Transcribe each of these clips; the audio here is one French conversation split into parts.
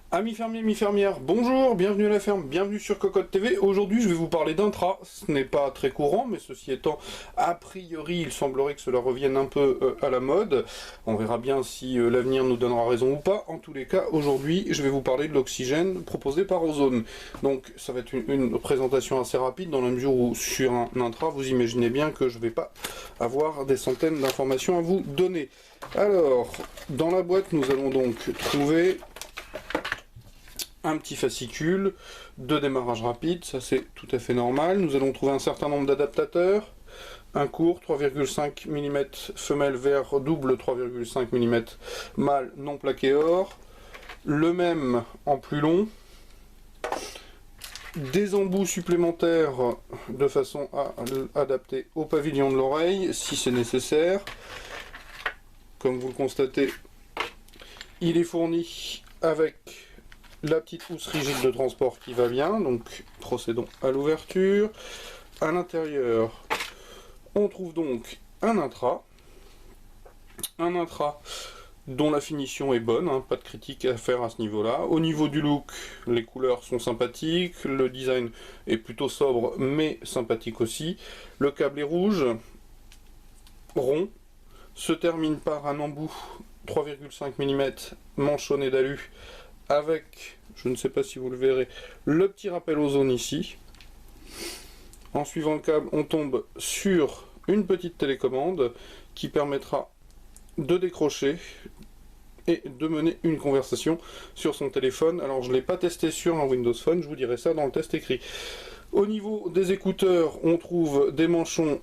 Amis fermiers, amis fermières, bonjour, bienvenue à la ferme, bienvenue sur Cocotte TV. Aujourd'hui, je vais vous parler d'intra. Ce n'est pas très courant, mais ceci étant, a priori, il semblerait que cela revienne un peu à la mode. On verra bien si l'avenir nous donnera raison ou pas. En tous les cas, aujourd'hui, je vais vous parler de l'oxygène proposé par Ozone. Donc, ça va être une présentation assez rapide, dans la mesure où, sur un intra, vous imaginez bien que je ne vais pas avoir des centaines d'informations à vous donner. Alors, dans la boîte, nous allons donc trouver un petit fascicule de démarrage rapide, ça c'est tout à fait normal. Nous allons trouver un certain nombre d'adaptateurs, un court 3,5 mm femelle vert double 3,5 mm mâle non plaqué or, le même en plus long, des embouts supplémentaires de façon à adapter au pavillon de l'oreille si c'est nécessaire. Comme vous le constatez, il est fourni avec la petite housse rigide de transport qui va bien, donc procédons à l'ouverture. À l'intérieur, on trouve donc un intra dont la finition est bonne, hein, pas de critique à faire à ce niveau-là. Au niveau du look, les couleurs sont sympathiques, le design est plutôt sobre mais sympathique aussi. Le câble est rouge, rond, se termine par un embout 3,5 mm manchonné d'alu avec, je ne sais pas si vous le verrez, le petit rappel Ozone ici. En suivant le câble, on tombe sur une petite télécommande qui permettra de décrocher et de mener une conversation sur son téléphone. Alors je ne l'ai pas testé sur un Windows Phone, je vous dirai ça dans le test écrit. Au niveau des écouteurs, on trouve des manchons,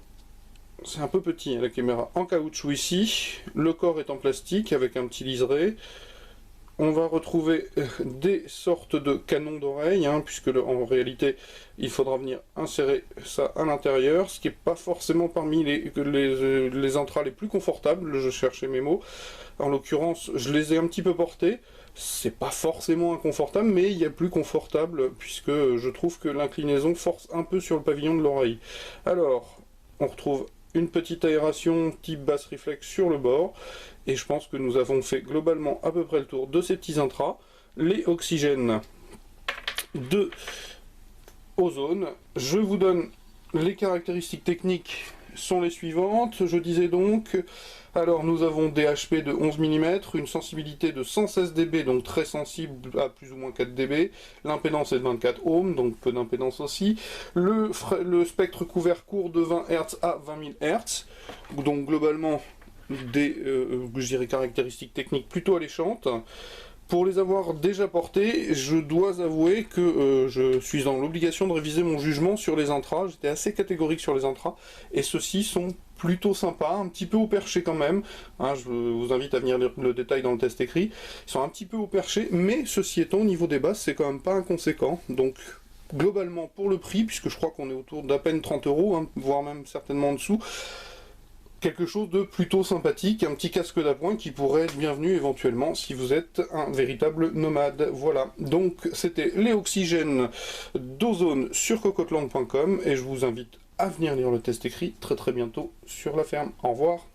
c'est un peu petit la caméra, en caoutchouc ici. Le corps est en plastique avec un petit liseré. On va retrouver des sortes de canons d'oreilles, hein, puisque en réalité il faudra venir insérer ça à l'intérieur, ce qui n'est pas forcément parmi les intras les plus confortables. Je cherchais mes mots. En l'occurrence, je les ai un petit peu portés. C'est pas forcément inconfortable, mais il y a plus confortable, puisque je trouve que l'inclinaison force un peu sur le pavillon de l'oreille. Alors, on retrouve une petite aération type basse réflexe sur le bord, et je pense que nous avons fait globalement à peu près le tour de ces petits intras. Les oxygènes de Ozone, je vous donne les caractéristiques techniques sont les suivantes. Je disais donc, alors nous avons des HP de 11 mm, une sensibilité de 116 dB, donc très sensible à plus ou moins 4 dB, l'impédance est de 24 ohms, donc peu d'impédance aussi, le spectre couvert court de 20 Hz à 20 000 Hz, donc globalement des je dirais caractéristiques techniques plutôt alléchantes. Pour les avoir déjà portés, je dois avouer que je suis dans l'obligation de réviser mon jugement sur les intras. J'étais assez catégorique sur les intras, et ceux-ci sont plutôt sympas, un petit peu au perché quand même. Hein, je vous invite à venir lire le détail dans le test écrit. Ils sont un petit peu au perché, mais ceci étant, au niveau des basses, c'est quand même pas inconséquent. Donc globalement, pour le prix, puisque je crois qu'on est autour d'à peine 30 €, hein, voire même certainement en dessous, quelque chose de plutôt sympathique, un petit casque d'appoint qui pourrait être bienvenu éventuellement si vous êtes un véritable nomade. Voilà, donc c'était les oxygènes d'Ozone sur cocotteland.com, et je vous invite à venir lire le test écrit très bientôt sur la ferme. Au revoir.